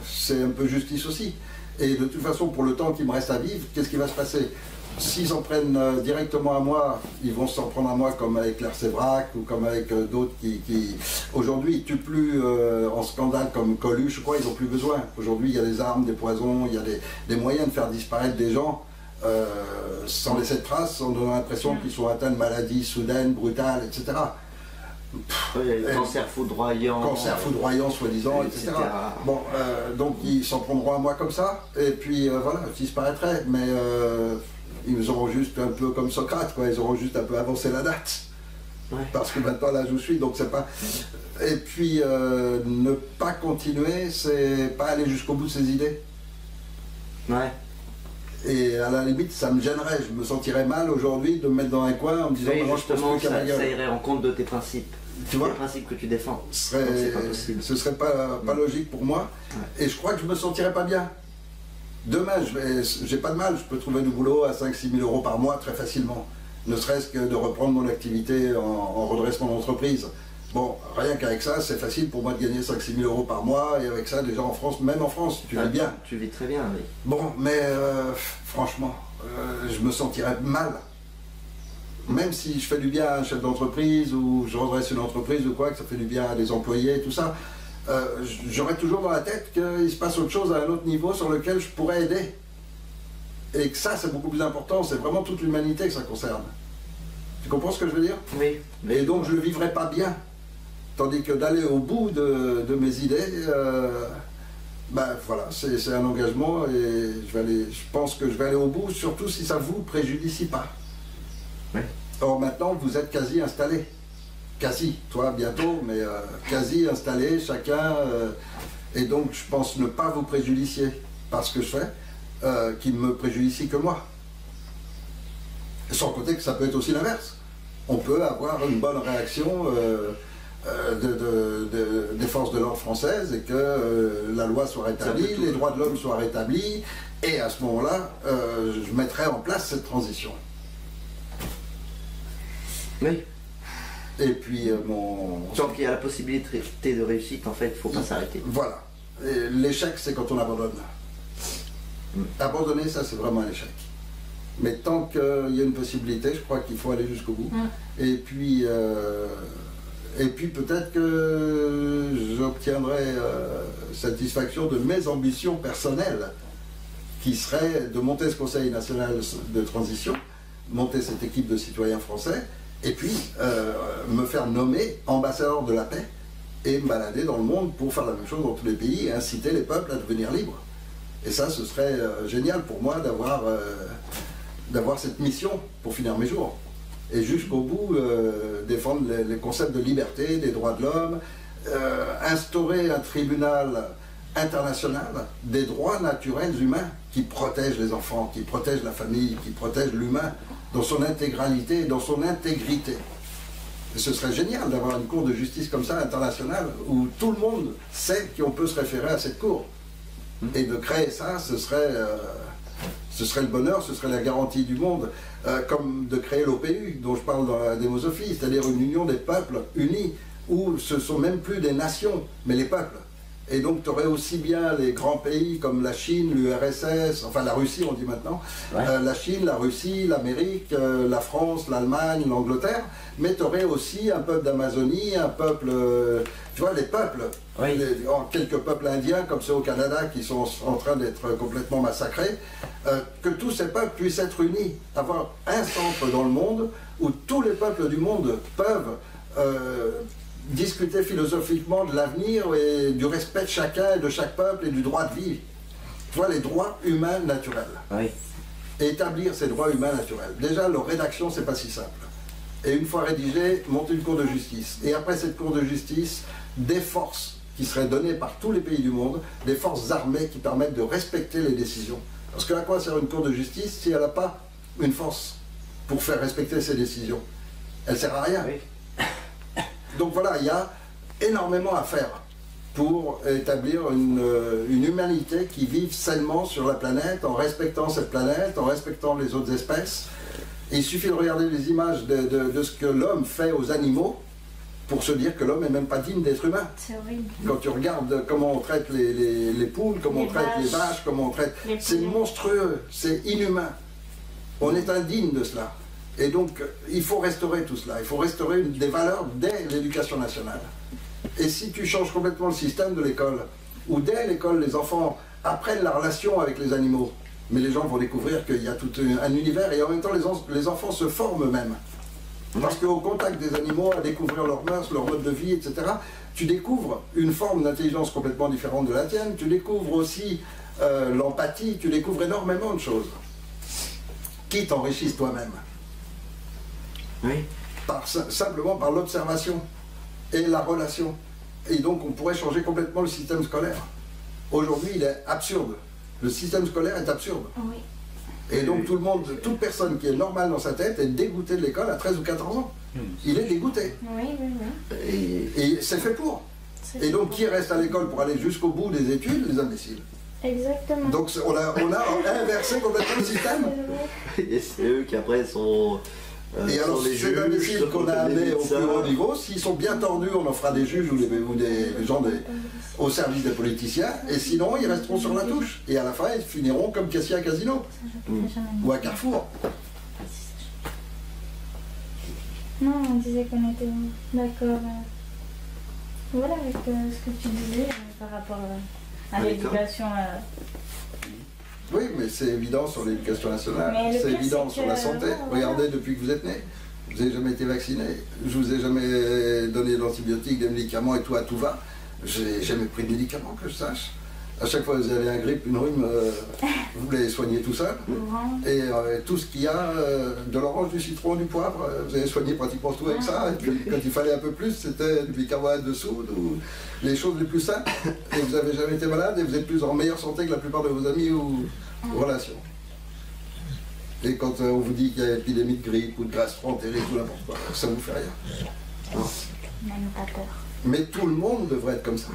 c'est un peu justice aussi. Et de toute façon, pour le temps qui me reste à vivre, qu'est-ce qui va se passer? S'ils s'en prennent directement à moi, ils vont s'en prendre à moi comme avec Claire Sévrac ou comme avec d'autres qui aujourd'hui ils tuent plus en scandale comme Coluche, je crois, ils n'ont plus besoin. Aujourd'hui, il y a des armes, des poisons, il y a des moyens de faire disparaître des gens sans laisser de traces, en donnant l'impression qu'ils sont atteints de maladies soudaines, brutales, etc. Cancer foudroyant. Cancer foudroyant, soi-disant, etc. Bon, donc ils s'en prendront à moi comme ça, et puis voilà, je disparaîtrai. Mais ils auront juste un peu comme Socrate, quoi. Ils auront juste un peu avancé la date. Ouais. Parce que maintenant, là, je suis, donc c'est pas... Et puis, ne pas continuer, c'est pas aller jusqu'au bout de ses idées. Ouais. Et à la limite, ça me gênerait, je me sentirais mal aujourd'hui de me mettre dans un coin en me disant oui, justement, ça irait en compte de tes principes. Tu vois, les principes que tu défends. Ce serait pas logique pour moi. Ouais. Et je crois que je me sentirais pas bien. Demain, j'ai pas de mal, je peux trouver du boulot à 5-6 000 euros par mois très facilement. Ne serait-ce que de reprendre mon activité en redressement d'entreprise. Bon, rien qu'avec ça, c'est facile pour moi de gagner 5-6 000 euros par mois, et avec ça, déjà en France, même en France, tu vis bien. Tu vis très bien, oui. Bon, mais franchement, je me sentirais mal. Même si je fais du bien à un chef d'entreprise, ou je redresse une entreprise ou quoi, que ça fait du bien à des employés et tout ça, j'aurais toujours dans la tête qu'il se passe autre chose à un autre niveau sur lequel je pourrais aider. Et que ça, c'est beaucoup plus important, c'est vraiment toute l'humanité que ça concerne. Tu comprends ce que je veux dire? Oui. Et donc je ne le vivrais pas bien. Tandis que d'aller au bout de mes idées, ben voilà, c'est un engagement et je pense que je vais aller au bout, surtout si ça ne vous préjudicie pas. Oui. Or maintenant, vous êtes quasi installés. Quasi, toi bientôt, mais quasi installés, chacun. Et donc je pense ne pas vous préjudicier par ce que je fais, qui ne me préjudicie que moi. Sans compter que ça peut être aussi l'inverse. On peut avoir une bonne réaction des forces de l'ordre françaises et que la loi soit rétablie, les droits de l'homme soient rétablis, et à ce moment-là, je mettrai en place cette transition. Oui. Et puis tant qu'il y a la possibilité de réussite, en fait, il ne faut pas s'arrêter. Voilà. L'échec, c'est quand on abandonne. Abandonner, ça, c'est vraiment un échec. Mais tant qu'il y a une possibilité, je crois qu'il faut aller jusqu'au bout. Et puis peut-être que j'obtiendrai satisfaction de mes ambitions personnelles, qui serait de monter ce Conseil national de transition, monter cette équipe de citoyens français, et puis me faire nommer ambassadeur de la paix et me balader dans le monde pour faire la même chose dans tous les pays et inciter les peuples à devenir libres. Et ça, ce serait génial pour moi d'avoir cette mission pour finir mes jours. Et jusqu'au bout, défendre les concepts de liberté, des droits de l'homme, instaurer un tribunal international des droits naturels humains qui protège les enfants, qui protège la famille, qui protège l'humain dans son intégralité, dans son intégrité. Et ce serait génial d'avoir une cour de justice comme ça, internationale, où tout le monde sait qu'on peut se référer à cette cour. Et de créer ça, ce serait le bonheur, ce serait la garantie du monde, comme de créer l'OPU, dont je parle dans la démosophie, c'est-à-dire une union des peuples unis, où ce ne sont même plus des nations, mais les peuples. Et donc tu aurais aussi bien les grands pays comme la Chine, l'URSS, enfin la Russie on dit maintenant, ouais. La Chine, la Russie, l'Amérique, la France, l'Allemagne, l'Angleterre, mais tu aurais aussi un peuple d'Amazonie, un peuple, tu vois, les peuples, oui. Quelques peuples indiens comme ceux au Canada qui sont en train d'être complètement massacrés, que tous ces peuples puissent être unis, avoir un centre dans le monde où tous les peuples du monde peuvent discuter philosophiquement de l'avenir et du respect de chacun et de chaque peuple et du droit de vie. Tu vois, les droits humains naturels. Oui. Et établir ces droits humains naturels. Déjà, leur rédaction, c'est pas si simple. Et une fois rédigé, monter une cour de justice. Et après cette cour de justice, des forces qui seraient données par tous les pays du monde, des forces armées qui permettent de respecter les décisions. Parce que à quoi sert une cour de justice si elle n'a pas une force pour faire respecter ses décisions? Elle ne sert à rien. Oui. Donc voilà, il y a énormément à faire pour établir une humanité qui vive sainement sur la planète, en respectant cette planète, en respectant les autres espèces. Et il suffit de regarder les images de ce que l'homme fait aux animaux pour se dire que l'homme n'est même pas digne d'être humain. C'est horrible. Quand tu regardes comment on traite les poules, comment on traite les vaches, comment on traite... C'est monstrueux, c'est inhumain. On est indigne de cela. Et donc, il faut restaurer tout cela. Il faut restaurer des valeurs dès l'éducation nationale. Et si tu changes complètement le système de l'école, où dès l'école, les enfants apprennent la relation avec les animaux, mais les gens vont découvrir qu'il y a tout un univers, et en même temps, les enfants se forment eux-mêmes. Parce qu'au contact des animaux, à découvrir leurs mœurs, leur mode de vie, etc., tu découvres une forme d'intelligence complètement différente de la tienne, tu découvres aussi l'empathie, tu découvres énormément de choses qui t'enrichissent toi-même. Oui. Simplement par l'observation et la relation. Et donc on pourrait changer complètement le système scolaire. Aujourd'hui, il est absurde. Le système scolaire est absurde. Oui. Et donc tout le monde, toute personne qui est normale dans sa tête est dégoûtée de l'école à 13 ou 14 ans. Il est dégoûté. Oui, oui, oui. Et c'est fait pour. Et donc qui reste à l'école pour aller jusqu'au bout des études? Les imbéciles. Exactement. Donc on a inversé complètement le système. Et c'est eux qui après sont... et alors ces imbéciles qu'on a amenés au plus haut niveau, s'ils sont bien tordus, on en fera des juges ou des gens au service des politiciens, et sinon ils resteront sur la touche. Et à la fin, ils finiront comme caissiers à casino. Ou à Carrefour. Non, on disait qu'on était d'accord. Voilà, avec ce que tu disais par rapport à l'éducation. Oui, mais c'est évident sur l'éducation nationale, c'est évident sur la santé. Regardez, depuis que vous êtes né, vous n'avez jamais été vacciné, je vous ai jamais donné d'antibiotiques, des médicaments et tout à tout va. Je n'ai jamais pris de médicaments que je sache. À chaque fois que vous avez un grippe, une rhume, vous les soignez tout seul. Et tout ce qu'il y a, de l'orange, du citron, du poivre, vous avez soigné pratiquement tout avec ça. Et puis, quand il fallait un peu plus, c'était du bicarbonate de soude ou les choses les plus simples. Et vous n'avez jamais été malade et vous êtes plus en meilleure santé que la plupart de vos amis ou relations. Et quand on vous dit qu'il y a épidémie de grippe ou de gastroentérite ou n'importe quoi, ça ne vous fait rien. Même pas peur. Mais tout le monde devrait être comme ça.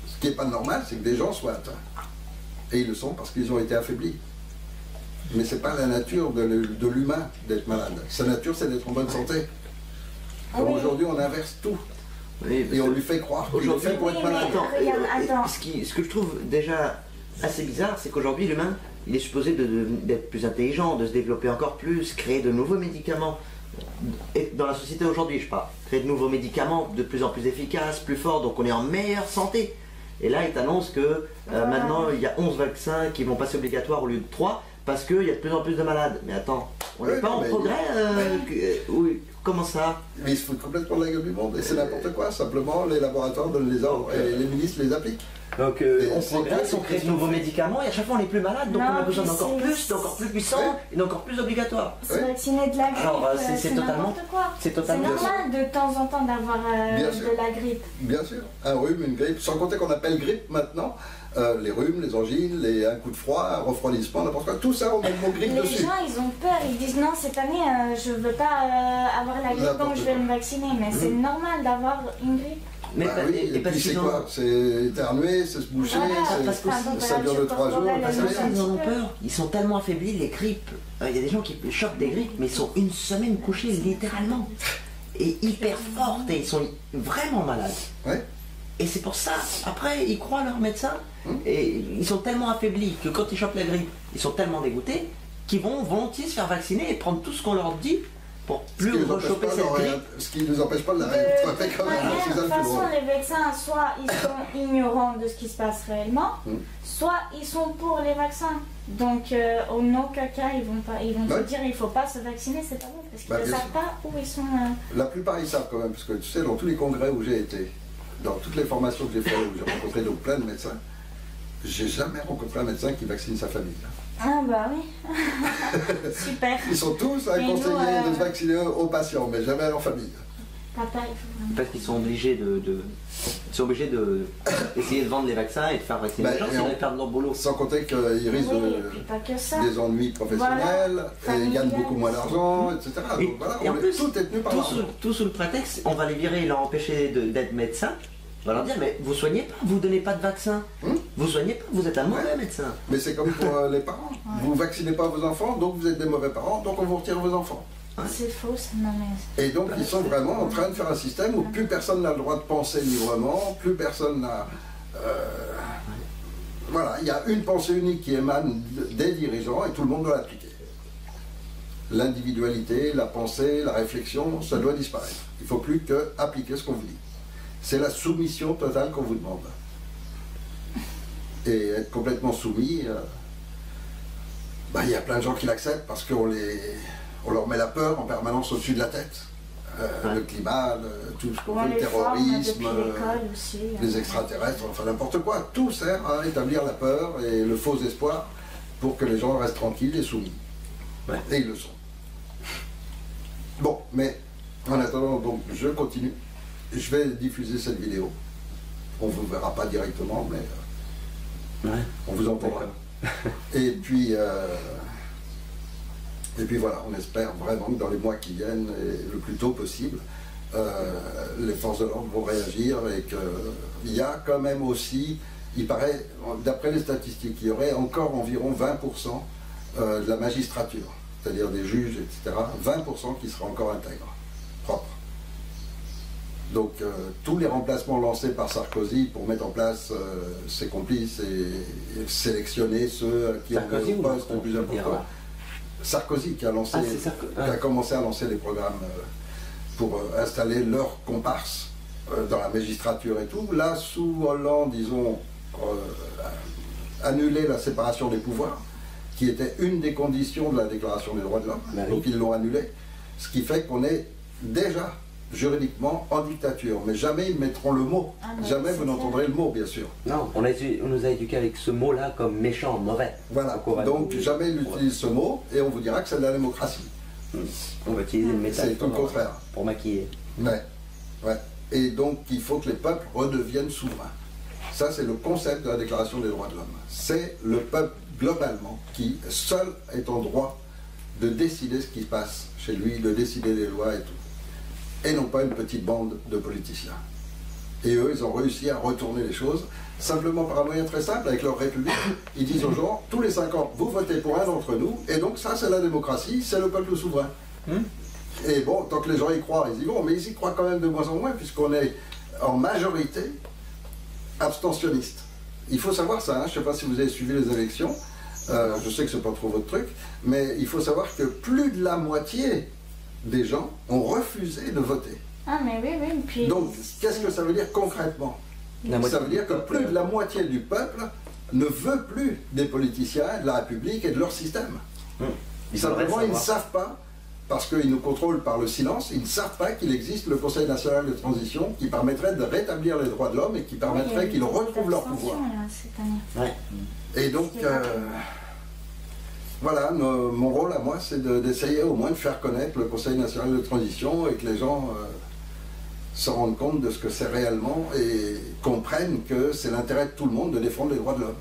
Ce qui n'est pas normal, c'est que des gens soient atteints. Et ils le sont parce qu'ils ont été affaiblis. Mais ce n'est pas la nature de l'humain d'être malade. Sa nature, c'est d'être en bonne santé. Aujourd'hui, on inverse tout. Oui, et on lui fait croire qu'il est fait pour être malade. Attends. Ce que je trouve déjà assez bizarre, c'est qu'aujourd'hui, l'humain, il est supposé d'être plus intelligent, de se développer encore plus, créer de nouveaux médicaments. Et dans la société aujourd'hui, je parle, créer de nouveaux médicaments de plus en plus efficaces, plus forts, donc on est en meilleure santé. Et là, il t'annonce que maintenant, il y a 11 vaccins qui vont passer obligatoires au lieu de 3 parce qu'il y a de plus en plus de malades. Mais attends, on n'est pas en progrès oui, comment ça? Mais ils se foutent complètement de la gueule du monde. Et c'est n'importe quoi. Simplement, les laboratoires donnent les ordres et les ministres les appliquent. Donc on progresse, on crée de nouveaux médicaments et à chaque fois on est plus malade, donc on a besoin d'encore plus, d'encore plus puissant et d'encore plus obligatoire. Se vacciner de la grippe, alors c'est totalement... C'est normal de temps en temps d'avoir de la grippe. Bien sûr, un rhume, une grippe, sans compter qu'on appelle grippe maintenant, les rhumes, les angines, un coup de froid, un refroidissement, n'importe quoi, tout ça on met le mot grippe dessus. Les gens ils ont peur, ils disent non cette année je ne veux pas avoir la grippe donc je vais me vacciner, mais c'est normal d'avoir une grippe. Mais oui, et puis c'est quoi? C'est éternuer, c'est se boucher, ça dure de 3 jours. Ils en ont peur, ils sont tellement affaiblis, les grippes. Il y a des gens qui chopent des grippes, mais ils sont une semaine couchés littéralement. Et hyper fortes, et ils sont vraiment malades. Ouais. Et c'est pour ça, après, ils croient leur médecin, et ils sont tellement affaiblis que quand ils chopent la grippe, ils sont tellement dégoûtés qu'ils vont volontiers se faire vacciner et prendre tout ce qu'on leur dit pour plus rechoper cette grippe. Ce qui ne nous empêche pas de la rattraper quand même. De toute façon, les vaccins, soit ils sont ignorants de ce qui se passe réellement, soit ils sont pour les vaccins. Donc, en aucun cas, ils vont te dire il ne faut pas se vacciner, c'est pas bon, parce qu'ils ne savent pas où ils sont. La plupart, ils savent quand même, parce que tu sais, dans tous les congrès où j'ai été, dans toutes les formations que j'ai faites, où j'ai rencontré donc plein de médecins, j'ai jamais rencontré un médecin qui vaccine sa famille. Ah bah oui, super. Ils sont tous conseillés de se vacciner aux patients, mais jamais à leur famille. Papa, il faut vraiment... Parce qu'ils sont obligés d'essayer de vendre les vaccins et de faire vacciner les gens, sinon ils perdent leur boulot. Sans compter qu'ils risquent des ennuis professionnels, et ils gagnent beaucoup moins d'argent, etc. Donc voilà, et en plus, tout est tenu par l'argent. Tout sous le prétexte, on va les virer et leur empêcher d'être médecins. On va leur dire, mais vous soignez pas, vous donnez pas de vaccin. Vous soignez pas, vous êtes un mauvais médecin. Mais c'est comme pour les parents. Vous vaccinez pas vos enfants, donc vous êtes des mauvais parents, donc on vous retire vos enfants. C'est faux, ça m'amuse. Et donc ils sont vraiment en train de faire un système où plus personne n'a le droit de penser librement, plus personne n'a... Voilà, il y a une pensée unique qui émane des dirigeants et tout le monde doit l'appliquer. L'individualité, la pensée, la réflexion, ça doit disparaître. Il ne faut plus que appliquer ce qu'on vous dit. C'est la soumission totale qu'on vous demande. Et être complètement soumis, il y a plein de gens qui l'acceptent parce qu'on leur met la peur en permanence au-dessus de la tête. le climat, tout ce qu'on veut, le terrorisme, aussi, les extraterrestres, enfin n'importe quoi. Tout sert à établir la peur et le faux espoir pour que les gens restent tranquilles et soumis. Ouais. Et ils le sont. Bon, mais en attendant, donc, je continue. Je vais diffuser cette vidéo. On ne vous verra pas directement, mais on vous entendra. Et puis voilà, on espère vraiment que dans les mois qui viennent, et le plus tôt possible, les forces de l'ordre vont réagir et qu'il y a quand même aussi, il paraît, d'après les statistiques, il y aurait encore environ 20% de la magistrature, c'est-à-dire des juges, etc., 20% qui seraient encore intègres, propres. Donc tous les remplacements lancés par Sarkozy pour mettre en place ses complices et sélectionner ceux qui ont le poste le plus important. Sarkozy qui a lancé, qui a commencé à lancer des programmes pour installer leurs comparses dans la magistrature et tout. Là, sous Hollande, ils ont annulé la séparation des pouvoirs, qui était une des conditions de la Déclaration des droits de l'homme. Donc ils l'ont annulé, ce qui fait qu'on est déjà juridiquement en dictature, mais jamais ils mettront le mot. Jamais vous n'entendrez le mot, bien sûr. Non, on nous a éduqués avec ce mot-là comme méchant, mauvais. Voilà, donc jamais ils utilisent ce mot et on vous dira que c'est de la démocratie. On va utiliser le métal. C'est tout le contraire. Pour maquiller. Ouais. Et donc il faut que les peuples redeviennent souverains. Ça, c'est le concept de la Déclaration des droits de l'homme. C'est le peuple, globalement, qui seul est en droit de décider ce qui se passe chez lui, de décider des lois et tout. Et non pas une petite bande de politiciens. Et eux, ils ont réussi à retourner les choses, simplement par un moyen très simple, avec leur république. Ils disent aux gens, tous les 5 ans, vous votez pour un d'entre nous, et donc ça, c'est la démocratie, c'est le peuple souverain. Et bon, tant que les gens y croient, ils y vont, mais ils y croient quand même de moins en moins, puisqu'on est en majorité abstentionniste. Il faut savoir ça, hein, je ne sais pas si vous avez suivi les élections, je sais que ce n'est pas trop votre truc, mais il faut savoir que plus de la moitié des gens ont refusé de voter. Ah mais oui. Puis donc, qu'est-ce que ça veut dire concrètement? Ça veut dire que plus de la moitié du peuple ne veut plus des politiciens, de la République et de leur système. Simplement, ils ne savent pas, parce qu'ils nous contrôlent par le silence, ils ne savent pas qu'il existe le Conseil national de transition qui permettrait de rétablir les droits de l'homme et qui permettrait qu'ils retrouvent leur pouvoir. Et donc, voilà, mon rôle à moi, c'est d'essayer au moins de faire connaître le Conseil national de transition et que les gens se rendent compte de ce que c'est réellement et comprennent que c'est l'intérêt de tout le monde de défendre les droits de l'homme.